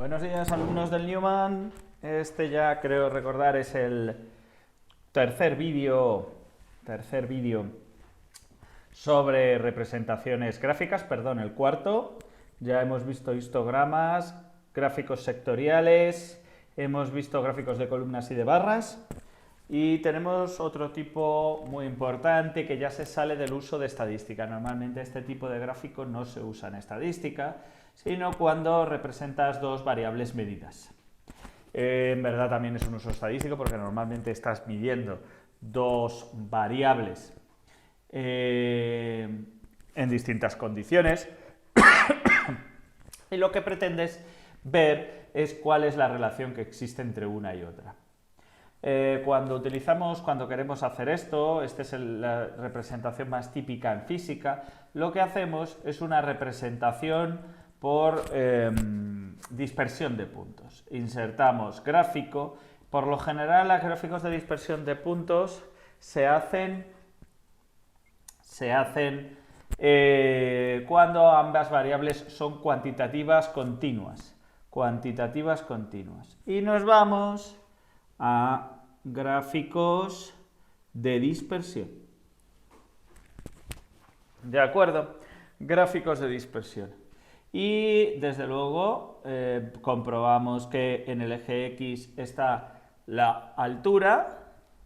Buenos días, alumnos del Newman. Este ya creo recordar es el tercer vídeo sobre representaciones gráficas, perdón, el cuarto. Ya hemos visto histogramas, gráficos sectoriales, hemos visto gráficos de columnas y de barras. Y tenemos otro tipo muy importante que ya se sale del uso de estadística. Normalmente este tipo de gráfico no se usa en estadística, sino cuando representas dos variables medidas. En verdad también es un uso estadístico porque normalmente estás midiendo dos variables en distintas condiciones y lo que pretendes ver es cuál es la relación que existe entre una y otra. Cuando queremos hacer esto, esta es la representación más típica en física, lo que hacemos es una representación por dispersión de puntos. Insertamos gráfico. Por lo general, los gráficos de dispersión de puntos se hacen cuando ambas variables son cuantitativas continuas. Y nos vamos a gráficos de dispersión. ¿De acuerdo? Gráficos de dispersión. Y desde luego comprobamos que en el eje X está la altura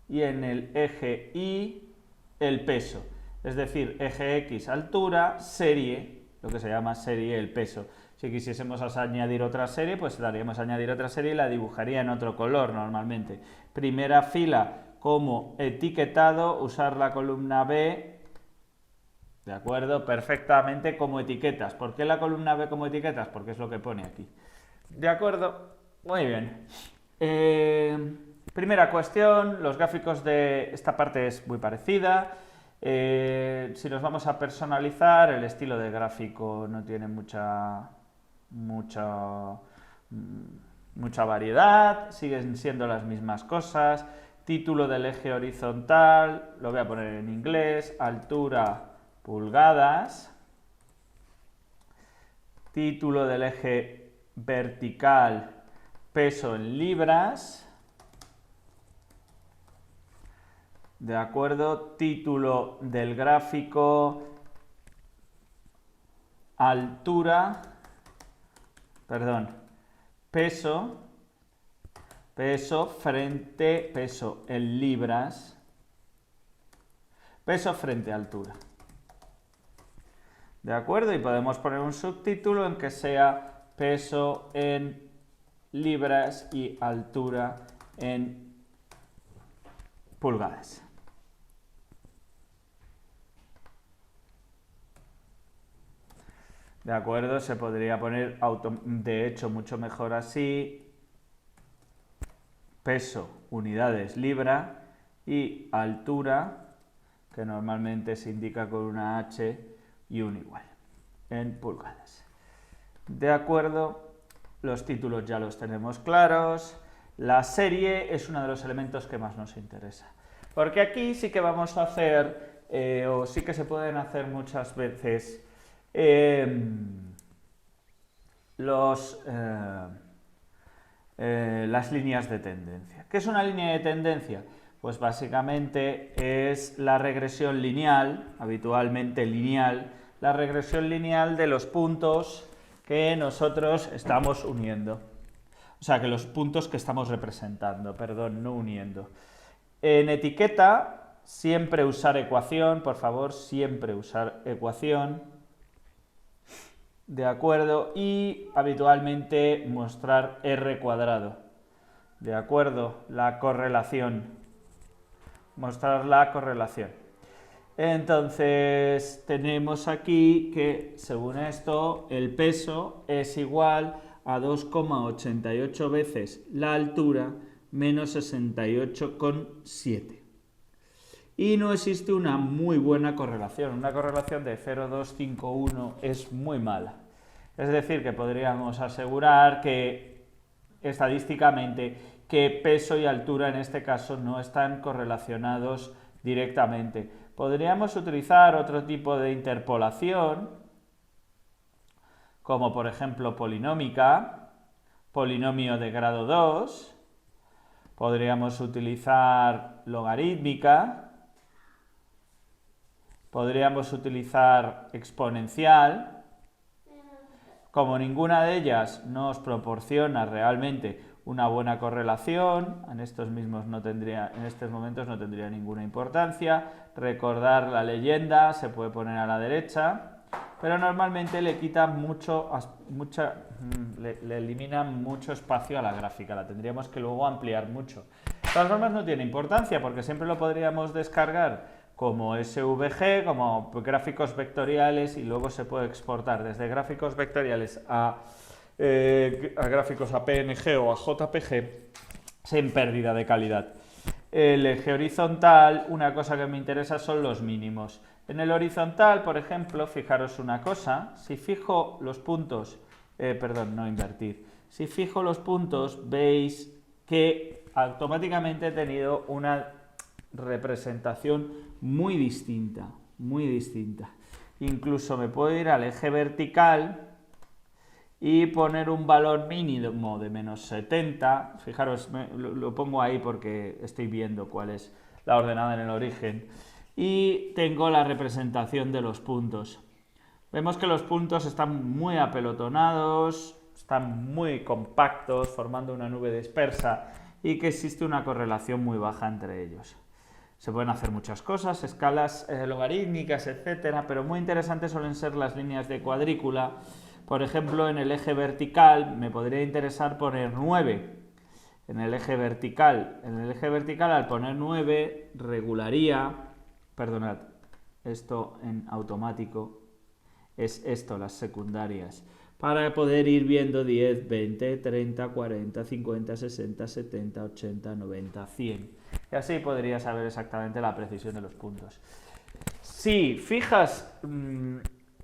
y en el eje Y el peso. Es decir, eje X altura, serie, lo que se llama serie el peso. Si quisiésemos añadir otra serie, pues daríamos a añadir otra serie y la dibujaría en otro color normalmente. Primera fila como etiquetado, usar la columna B, ¿de acuerdo? Perfectamente como etiquetas. ¿Por qué la columna B como etiquetas? Porque es lo que pone aquí. ¿De acuerdo? Muy bien. Primera cuestión, los gráficos de esta parte es muy parecida. Si nos vamos a personalizar, el estilo de gráfico no tiene mucha variedad, siguen siendo las mismas cosas. Título del eje horizontal, lo voy a poner en inglés, altura pulgadas. Título del eje vertical, peso en libras. ¿De acuerdo? Título del gráfico, peso en libras, peso frente a altura. ¿De acuerdo? Y podemos poner un subtítulo en que sea peso en libras y altura en pulgadas. ¿De acuerdo? Se podría poner, de hecho, mucho mejor así, peso, unidades, libra, y altura, que normalmente se indica con una H y un igual, en pulgadas. ¿De acuerdo? Los títulos ya los tenemos claros. La serie es uno de los elementos que más nos interesa, porque aquí sí que vamos a hacer, o sí que se pueden hacer muchas veces, las líneas de tendencia. ¿Qué es una línea de tendencia? Pues básicamente es la regresión lineal, habitualmente lineal, la regresión lineal de los puntos que nosotros estamos uniendo. O sea, que los puntos que estamos representando, perdón, no uniendo. En etiqueta, siempre usar ecuación, por favor, siempre usar ecuación. ¿De acuerdo? Y habitualmente mostrar R cuadrado. ¿De acuerdo? La correlación. Mostrar la correlación. Entonces, tenemos aquí que, según esto, el peso es igual a 2,88 veces la altura menos 68,7. Y no existe una muy buena correlación. Una correlación de 0,251 es muy mala. Es decir, que podríamos asegurar que estadísticamente que peso y altura en este caso no están correlacionados directamente. Podríamos utilizar otro tipo de interpolación, como por ejemplo polinómica, polinomio de grado 2, podríamos utilizar logarítmica, podríamos utilizar exponencial. Como ninguna de ellas nos proporciona realmente una buena correlación, en estos momentos no tendría ninguna importancia. Recordar la leyenda se puede poner a la derecha, pero normalmente le elimina mucho espacio a la gráfica, la tendríamos que luego ampliar mucho. De todas formas no tiene importancia porque siempre lo podríamos descargar como SVG, como gráficos vectoriales, y luego se puede exportar desde gráficos vectoriales a gráficos a PNG o a JPG sin pérdida de calidad. El eje horizontal, una cosa que me interesa son los mínimos. En el horizontal, por ejemplo, fijaros una cosa, si fijo los puntos, si fijo los puntos, veis que automáticamente he tenido una representación muy distinta. Incluso me puedo ir al eje vertical y poner un valor mínimo de menos 70, fijaros, lo pongo ahí porque estoy viendo cuál es la ordenada en el origen, y tengo la representación de los puntos. Vemos que los puntos están muy apelotonados, están muy compactos, formando una nube dispersa, y que existe una correlación muy baja entre ellos. Se pueden hacer muchas cosas, escalas logarítmicas, etcétera, pero muy interesantes suelen ser las líneas de cuadrícula. Por ejemplo, en el eje vertical me podría interesar poner 9. En el eje vertical al poner 9 regularía, perdonad, esto en automático es esto, las secundarias, para poder ir viendo 10, 20, 30, 40, 50, 60, 70, 80, 90, 100. Y así podría saber exactamente la precisión de los puntos. Si fijas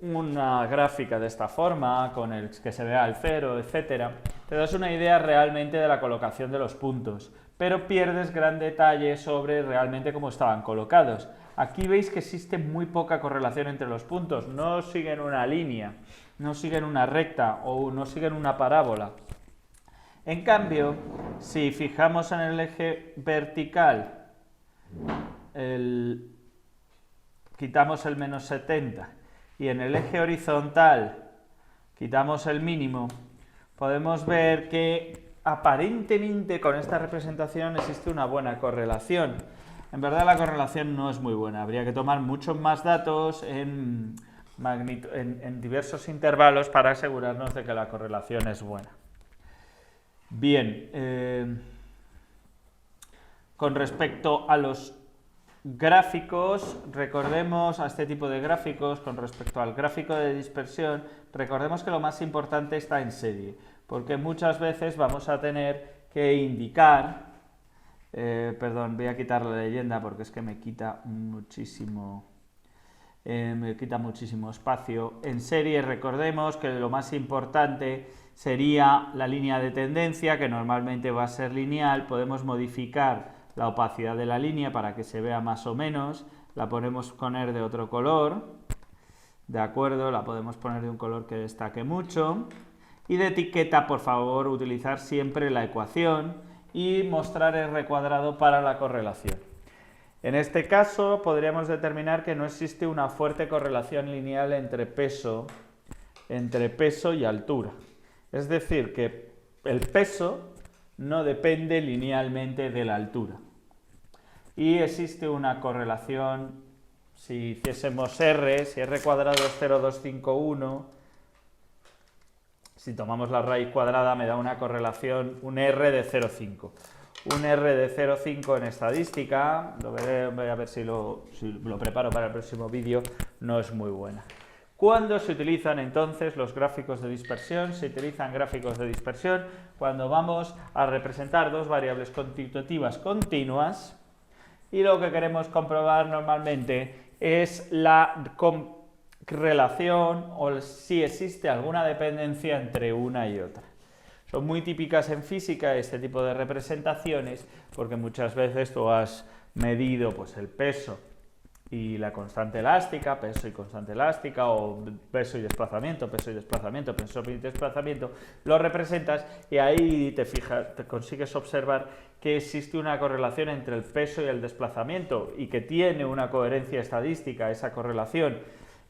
una gráfica de esta forma, con el que se vea el 0, etcétera, te das una idea realmente de la colocación de los puntos, pero pierdes gran detalle sobre realmente cómo estaban colocados. Aquí veis que existe muy poca correlación entre los puntos, no siguen una línea, no siguen una recta o no siguen una parábola. En cambio, si fijamos en el eje vertical, quitamos el menos 70 y en el eje horizontal quitamos el mínimo, podemos ver que aparentemente con esta representación existe una buena correlación. En verdad la correlación no es muy buena, habría que tomar muchos más datos en diversos intervalos para asegurarnos de que la correlación es buena. Bien, con respecto a los gráficos, recordemos a este tipo de gráficos, con respecto al gráfico de dispersión, recordemos que lo más importante está en serie, porque muchas veces vamos a tener que indicar, voy a quitar la leyenda porque es que me quita muchísimo espacio. En serie recordemos que lo más importante sería la línea de tendencia, que normalmente va a ser lineal. Podemos modificar la opacidad de la línea para que se vea más o menos, la podemos poner de otro color, de acuerdo, la podemos poner de un color que destaque mucho, y de etiqueta, por favor, utilizar siempre la ecuación y mostrar R cuadrado para la correlación. En este caso podríamos determinar que no existe una fuerte correlación lineal entre peso y altura. Es decir, que el peso no depende linealmente de la altura. Y existe una correlación, si hiciésemos R, si R cuadrado es 0,251, si tomamos la raíz cuadrada me da una correlación, un R de 0,5. Un R de 0,5 en estadística, voy a ver si lo preparo para el próximo vídeo, no es muy buena. ¿Cuándo se utilizan entonces los gráficos de dispersión? Se utilizan gráficos de dispersión cuando vamos a representar dos variables constitutivas continuas y lo que queremos comprobar normalmente es la relación o si existe alguna dependencia entre una y otra. Son muy típicas en física este tipo de representaciones porque muchas veces tú has medido pues, el peso y la constante elástica, peso y constante elástica, o peso y desplazamiento, peso y desplazamiento, peso y desplazamiento, lo representas y ahí te consigues observar que existe una correlación entre el peso y el desplazamiento y que tiene una coherencia estadística esa correlación.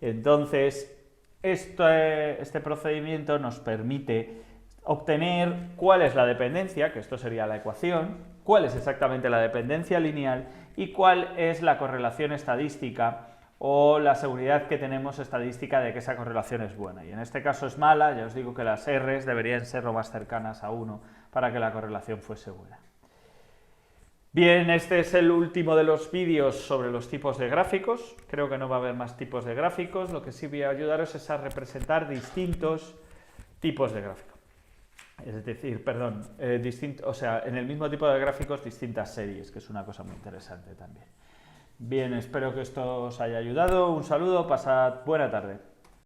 Entonces, este procedimiento nos permite obtener cuál es la dependencia, que esto sería la ecuación, cuál es exactamente la dependencia lineal y cuál es la correlación estadística o la seguridad que tenemos estadística de que esa correlación es buena. Y en este caso es mala, ya os digo que las R's deberían ser lo más cercanas a 1 para que la correlación fuese buena. Bien, este es el último de los vídeos sobre los tipos de gráficos. Creo que no va a haber más tipos de gráficos. Lo que sí voy a ayudaros es a representar distintos tipos de gráficos. Es decir, perdón, en el mismo tipo de gráficos distintas series, que es una cosa muy interesante también. Bien, espero que esto os haya ayudado. Un saludo, pasad buena tarde.